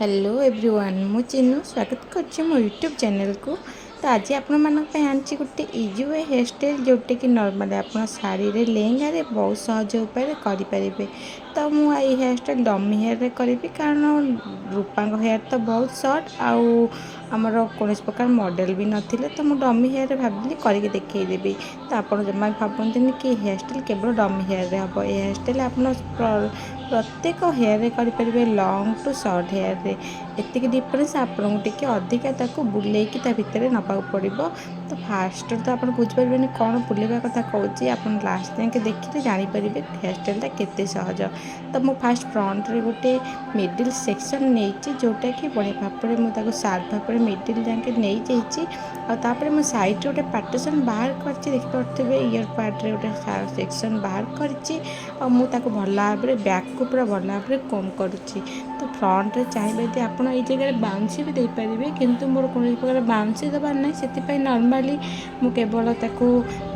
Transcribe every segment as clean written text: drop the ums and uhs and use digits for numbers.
Hello everyone मु चिन्नु स्वागत कर मो यूट्यूब चैनल को। तो आज आपण आनी गोटे इजी वे हेयर स्टाइल जोटे कि नॉर्मल आप शाड़ी रे लेहंगा रे बहुत सहज उपाय करें। तो मुझे हेयर स्टाइल डमी हेयर रे करी कारण रूपा हेयर तो बहुत सर्ट आमर कौन प्रकार मॉडल भी नथिले तो मुझे डमी हेयर रे भाविली करके देखदेवी। तो आप जमा भावतनी कि हेयर स्टाइल केवल डमी हेयर रे हम हेयर स्टाइल आप प्रत्येक हेयर रे करें लॉन्ग टू शॉर्ट हेयर रे एतिक डिफरेंस आपको टिके अधिका बुले भितर नवा पड़ो। तो फास्ट तो आप बुझिपारे कौन बुलेवा कथा कौच आप लास्ट जाके देखिए जानीपर हेयर स्टाइलटा केते सहज। तो मुझे फास्ट फ्रंट रे गोटे मिडिल सेक्शन नहीं जोटा कि बढ़िया भाव में मुझे सार्प भाव में मिडिल जाके नहीं जापर मो साइड गोटे पार्टीशन बाहर कर देखिपे इयर पार्ट रे गोटे सेक्शन बाहर कर भल भाव में बैक को पूरा भल भाव में कम करुच्ची। तो फ्रंट रे चाहिए यदि आप जगह बाउंसी भी देपारे किंतु मोर कौन प्रकार बाउंसी देवार ना से नॉर्मली मु केवल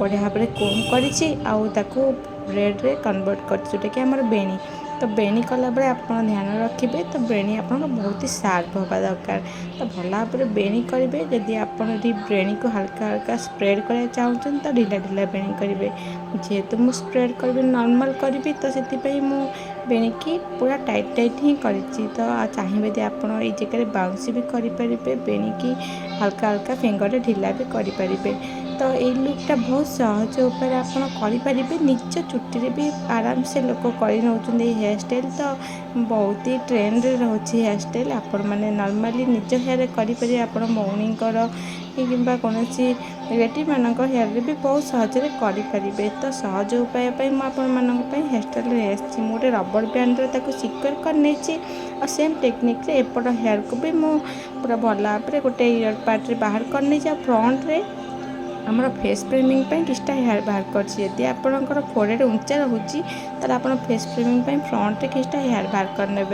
बढ़िया भाव में कम कर ब्रेड रे कन्वर्ट कर जोटा कि आमर बेणी। तो बेणी कला बेले आप ध्यान रखिए तो बेणी आप बहुत ही शार्प होगा दरकार। तो भल भाव में बेणी करेंगे जदि आप बेणी को हल्का हल्का स्प्रेड करना चाहते तो ढिला ढिला बेणी करेंगे। जेहेतु मुझे स्प्रेड करी नॉर्मल करी तो से बेणी की पूरा टाइट टाइट ही करी। तो चाहिए यदि आप जगह बाउंसी भी करेंगे बेणी की हल्का हल्का फिंगर ढिला भी करेंगे। तो ये लुकटा बहुत सहज उपाय आप निज चुटी भी आराम से लोक कर हेयर स्टाइल। तो बहुत ही ट्रेंड रे रोचे हेयर स्टाइल आपण मैंने नॉर्मली निज हेयर करेंगे आप मौनी कि कौन रिलेटिव मान हेयर रे भी बहुत सहज करेंगे। तो सहज उपाय मुझे हेयर स्टाइल मोटे रबर बैंड रे सिक्योर कर और सेम टेक्निक रे एपट हेयर को भी मु पूरा भल भाव में गोटे इयर पार्ट रे बाहर कर फ्रंट रे आमर फेस फ्रेमिंग किछटा हेयर बाहर करदी आपंकर फोrehead उंचा रोचे तो आप फेस फ्रेमिंग फ्रंट रे किछटा हेयर बाहर करने।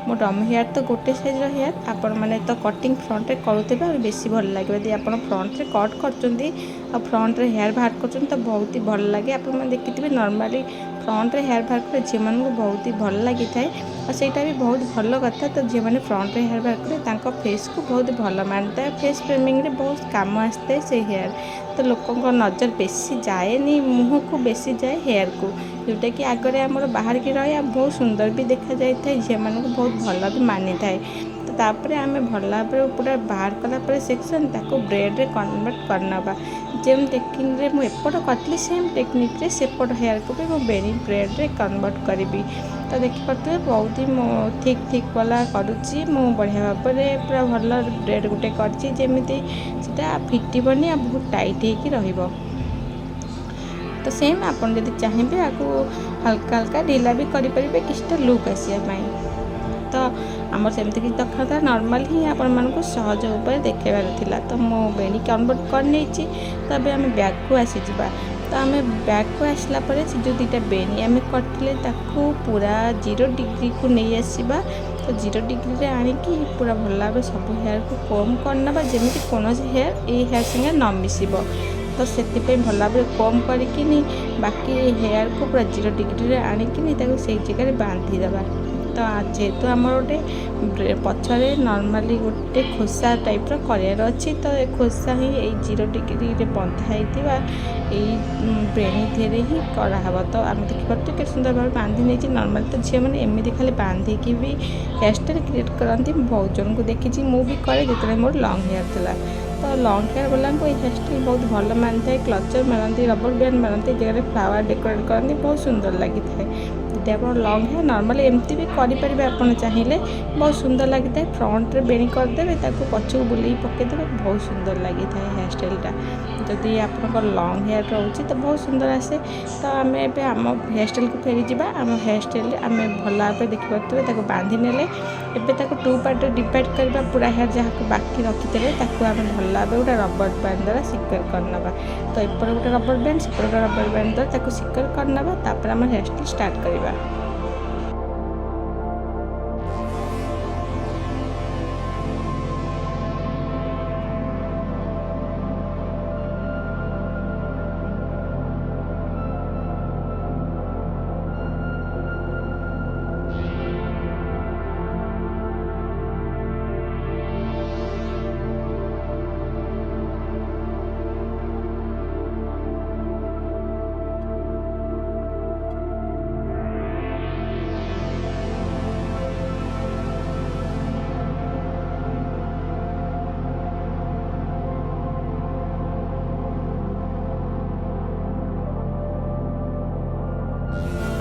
मो डमी हेयर तो गोटे साइज हेयर आपण मैंने तो कटिंग फ्रंट रे करुवे बेसी भल लगे यदि आप फ्रंट रे कट कर फ्रंट रे हेयर बाहर कर तो बहुत ही भल लगे। आप देखिए नॉर्मली फ्रंट रे हेयर बाहर कर झी मानू बहुत ही भल लगी थाए और ସେଇଟା भी बहुत भल कथा। तो झी मैंने फ्रंट रे हेयर बाहर कर फेस को बहुत भल मानता है फेस फ्रेमिंग रे बहुत काम आसता है से हेयर। तो लोकों नजर बेसी जाएनी मुँह को बेसी जाए हेयर को जोटा कि आगे आमर बाहर की रहे बहुत सुंदर भी देखा जाए झी मानू बहुत भल भी मानी थाए। तो तापर आम भल भाव में पूरा बाहर कलापर सेक्शन ताको ब्रेड रे कन्वर्ट करनवा जेम टेक्निक रे मुझे एपट करी सेम टेक्निक रे सेपट हेयर को भी मुझे बेणी ब्रेड रे कन्वर्ट करी। तो देखिपे बहुत ही ठीक ठीक वाला करुच्ची मु बढ़िया भाव में पूरा भल ब्रेड गोटे करमी सेटा फिटबनी आ बहुत टाइट हो। तो सेम आप चाहिए आपको हल्का हल्का ढिला भी करेंगे किसी लुक आसवाई। तो आमर सेमती किसी दरकार था नॉर्मल ही आपण मानक सहज उपाय देखेबार थिला। तो मो बेणी कन्वर्ट कर नहीं तो अभी आम बैक को आसीजा। तो आम बैक को आसला से जो दुटा बेणी आम करते पूरा 0 डिग्री को नहीं आसवा। तो 0 डिग्री रे आनिकी पूरा भल भाव सब हेयर को कम करना जमी कौन हेयर ये हेयर संगे न मिसिब। तो से भल भाव कम करके बाकी हेयर को पूरा 0 डिग्री रे आनिकी से जगह बांधीदे। तो जेहेतु आम गोटे पछरे नॉर्मली गोटे खोसा टाइप करार अच्छी तो खोसा ही 0 डिग्री रे बंधा बेणी थे ही कराव। तो आम देखिए के सुंदर भाव बांधी नहीं नॉर्मली। तो झील मैंने एमती खाली बांधिकी भी हेयर स्टाइल क्रिएट करती बहुत जन को देखी मु भी करे जो मोर लॉन्ग हेयर था। तो लॉन्ग हेयर वाला को हेयर स्टाइल बहुत भल मानी था क्लचर मारती रबर बैंड मारती जगह फ्लावर डेकोरेट करती बहुत सुंदर लगी था। यदि आप लॉन्ग हेयर नॉर्मली एमती भी करेंगे आप चाहिए बहुत सुंदर लगी था फ्रंट रे बेणी करदे पछक बुले पकईदे बहुत सुंदर लगी था हेयर स्टाइलटा। जदि आप लॉन्ग हेयर रोचे तो बहुत सुंदर आसे। तो आम एम हेयर स्टाइल को फेरी जावा आम हेयर स्टाइल आम भल भाव देखिपे बांधी नेले एवं 2 पार्ट डिवाइड करवा पूरा हेयर जहाँ बाकी रखीथे आम भल भाव गोटे रबर बैंड द्वारा सिक्योर करनवा। तो एपटे गोटे रबर बैंड सेपटे गोटे रबर बैंड द्वारा सिक्योर करनवा तापर आम हेयर स्टाइल स्टार्ट करवा।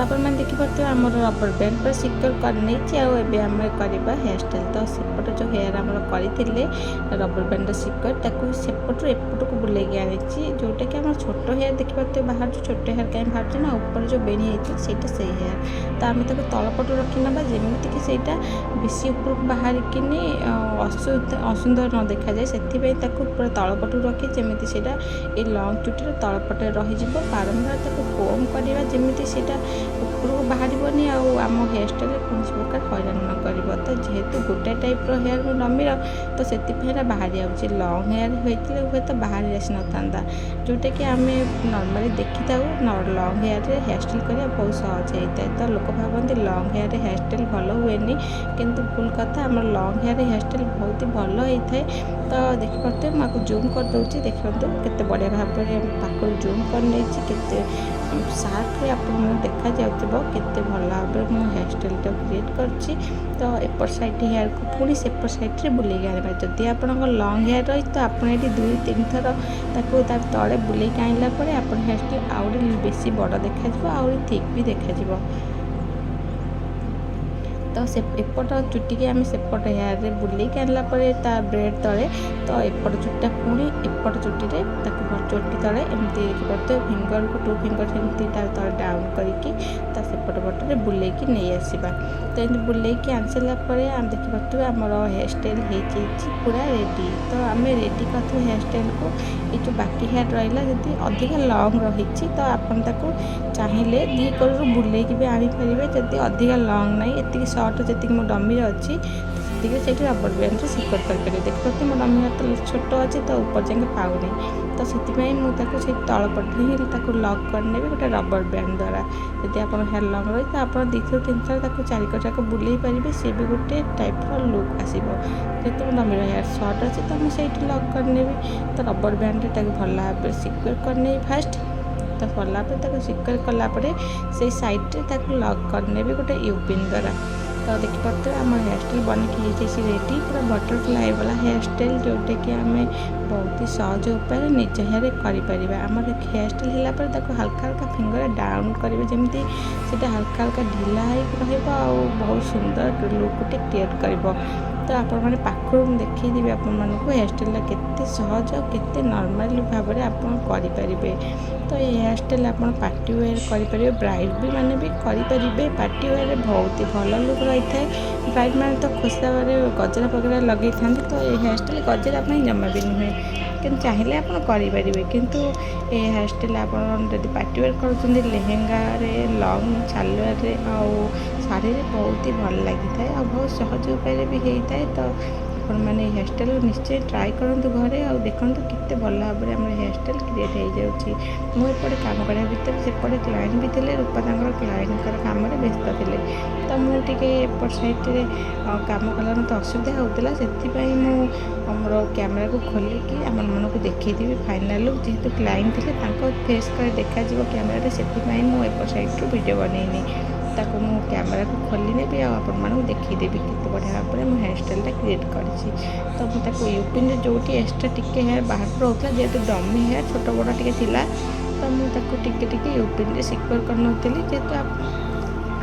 तापर मैंने देखिपे आम रबर बैंड पर सिक्योर कर आम करवा हेयर स्टाइल। तो सेपट जो हेयर आम करते रबर बैंड सिक्योर ताकू सेपटू एपट को बुले आनी जोटा कि आम छोट हेयर देखिपे बाहर जो छोट हेयर कहीं बाहर ना ऊपर जो बेणी होता से हेयर। तो आम तलपटू रखी ना जमीक से बेसी ऊपर को बाहर कि असुंदर न देखा जाए से पूरा तलपटू रखी जमी से ये लंग चुटी तलपटे रही बारंबार कोम करवा जमी से ऊपर को बाहर आम हेयर स्टाइल कौन प्रकार हैरान न कर। तो जेहेतु गोटे टाइप हेयर नमीर तो से बाहरी आऊँगी लंग हेयर होते हुए तो बाहर आसी ना जोटा कि आम नॉर्मली देखी था लंग हेयर रे हेयर स्टाइल करवा बहुत सहज होता है। तो लोक भावती लंग हेयर हेयर स्टाइल भल हुए किंतु भूल कथा आम लंग हेयर हेयर स्टाइल बहुत ही भल होता है। तो देखिपे मुझे जूम कर दूसरी देखते केते बढ़िया भाव में पाखु जूम कर सार्प आप देखा जाऊँ केते भल भाव में मुझे हेयर स्टाइल क्रिएट करछि। तो एपट साइड हेयर को पुणी सेपट साइड बुले आने जदि आप लंग हेयर रही तो आप ये 2-3 थर तले बुले आनला आप हेयर स्टाइल आउरी बेसी बड़ देखा आउरी थिक भी देखा। तो से एपट चुटी की आम सेपट हेयर रे बुले आनला ब्रेड तले तो एपट चुटा पुणी एपट चुटी चोटी तले एमती देखिए फिंगर को 2 फिंगर एमती तले डाउन करके सेपट पटे बुले नहीं आसवा। तो एमती बुले आनी सारापर आम देखिए आमर हेयर स्टाइल हो पूरा रेडी। तो आम रेडी करूँ हेयर स्टाइल को ये जो बाकी हेयर रहा जब अधिक लंग रही तो आपको चाहिए 2 कलर बुले भी आनीपर जब अधिक लंग ना ये सर्ट जी मो डमी अच्छी से रबर बैंड सिक्योर करें। देखते मो डमी तो छोट अच्छे तो ऊपर जाए पाऊनी तो से मुझे तलपट ही लक करने गोटे रबर बैंड द्वारा यदि आप हेयर लंग रही तो आप 2-3 थर 4 कटाक बुले पारे सी भी गोटे टाइप लुक आसो। जेहतु मो डमी हेयर सर्ट अच्छे तो मुझे लक करने तो रबर बैंड भल भाव सिक्योर करने फास्ट तो कलापर सिक्योर कलापर से सैड्रे लक करने गोटे यूपिन द्वारा। तो देखिए आम हेयर स्टाइल बनिकी रेडी पूरा बटरफ्लाई वाला हेयर स्टाइल जोटा कि आम बहुत ही सहज उपाय निज हेयर कर आम हेयर स्टाइल है हल्का हल्का फिंगर डाउन करेंगे जमी से हल्का हल्का ढिला बहुत सुंदर लुक गोटे क्रिएट कर। तो आप पाखु देखीदेवी आपण हेयर स्टाइल केते सहज और केते नॉर्मल भाव में आप करें। तो ये हेयर स्टाइल आप पार्टी वेयर करेंगे ब्राइड भी मैंने भी करेंगे पार्टी वेयर बहुत ही भल लुक रही है। ब्राइड मैंने तो खोसा गजरा वगैरह लगे था तो ये हेयर स्टाइल गजरा जमा भी नुहे कि चाहिए आप करेंगे किंतु ये हेयर स्टाइल आप पार्टी वेयर कर लेहेंगा लंग सालवार शाढ़ी बहुत ही भल लगी था और बहुत सहज उपाय भी होता है। तो आपण मैंने हेयर स्टाइल निश्चय ट्राए करूँ घरे और देखूँ केते भल भाव में हेयर स्टाइल क्रिएट हो जाऊँगी। मुझे काम करने भितर सेपटे क्लाइंट भी थे रूपा क्लाइंट काम व्यस्त थे तो मुझे एपट साइड्रे काम कला मत असुविधा होता से मोर कैमेरा को खोलिकी आम मानक देखी फाइनाल लुक जेहेतु क्लाइंट थे फेस कर देखा कैमेरा से एपट साइड्रु वीडियो बनईनी ताको मु कैमेरा को खोली नेबी आपण मानक देखीदेवी केते बढ़िया भाव में हेयर स्टाइल क्रिएट करी। तो मुझे यूपिन जोटी एक्सट्रा टिके हेयर बाहर रोला जेहेतु डमी हेयर छोट बड़ टे तो मुझे टिके यूपिन सिक्योर कर जेहेतु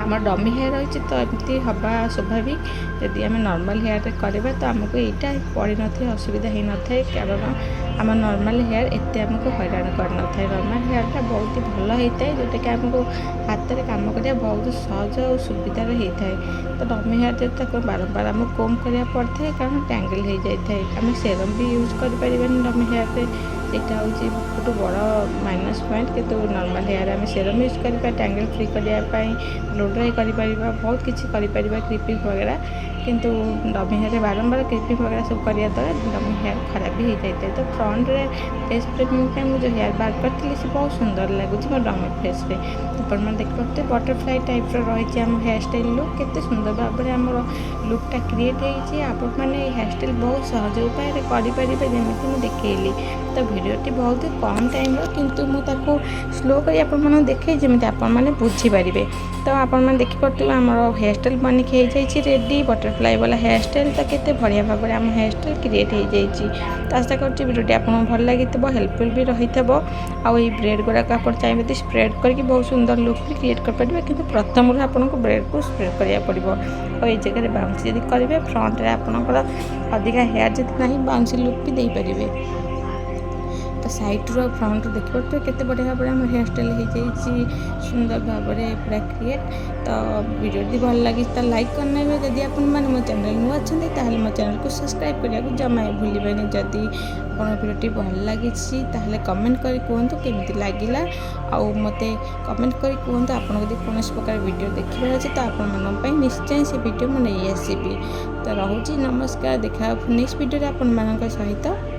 आम डमी हेयर रही तो एमती हवा स्वाभाविक यदि आम नॉर्मल हेयर करवा तो आमको यहाँ पड़ न असुविधा हो न था कारण आम नॉर्मल हेयर एत आमको हैरान कर न था। नॉर्मल हेयरटा बहुत ही भल होता है जोटा कि आमको हाथ में काम करा बहुत सहज और सुविधार होता है। तो डमी हेयर जो बारंबार आम कोम करा पड़ता है कारण टैंगल हो जाए आम सेरम भी यूज कर डमी हेयर यहाँ हूँ गोटे बड़ माइनस पॉइंट कि नॉर्मल हेयर आम सेरम यूज कर टैंगल फ्री करने ब्लो ड्राई कर बहुत किसी क्रीपिंग वगैरह किंतु डमी हेयर बारंबार क्रीपिंग वगैरह सब करने द्वारा डमी हेयर खराब भी हो जाता है। तो फ्रंट रे फेस फ्रेमिंग मुझे जो हेयर बार करती से बहुत सुंदर लगुच मो डमी फेस रे आप देखते बटरफ्लाई टाइप रही आम हेयर स्टाइल लुक केते सुंदर भाव में आम लुकटा क्रिएट होती आपने हेयर स्टाइल बहुत सहज उपाय करेंगे जमी मुझे देखली। तो भिडियोटी बहुत ही कम टाइम किंतु मुझे स्लो कर देखे जमी आपने बुझीपारे। तो आपने देखिपे आम हेयर स्टाइल बनिकी रेडी बटर बटरफ्लाई वाला हेयर स्टाइल तो केते बढ़िया भाव में आम हेयर स्टाइल क्रिएट हो जाइए। तो आशा कर वीडियो आपको भल लगी हेल्पफुल भी रही है। आई ब्रेड गुड़ाक आप चाहिए तो स्प्रेड करके बहुत सुंदर लुक भी क्रिएट करेंगे, किंतु प्रथम आपको ब्रेड को स्प्रेड करा पड़ो। और ये जगह बाउंसी जब करेंगे फ्रंट में आपंकर अधिका हेयर जब ना बाउंसी लुक भी दे पारे। तो सैड्रु फ्रंट देखिए केते बढ़िया भाव में हेयर स्टाइल हो जाइए सुंदर भाव में पूरा क्रिएट। तो वीडियो भल लगी तो लाइक करना है, जदि आप मो चैनल नुआ अच्छा मो चैनल को सब्सक्राइब करने को जमा भूलें। जदि आप वीडियो भल लगी कमेंट कर कहतु केमी लगिला, आउ मत कमेंट कर कहतु आपको कौन प्रकार वीडियो देखिए अच्छे तो आप निश्चय से वीडियो मुझे नहीं आसबि। तो रोचे नमस्कार, देखा नेक्स्ट वीडियो आप सहित।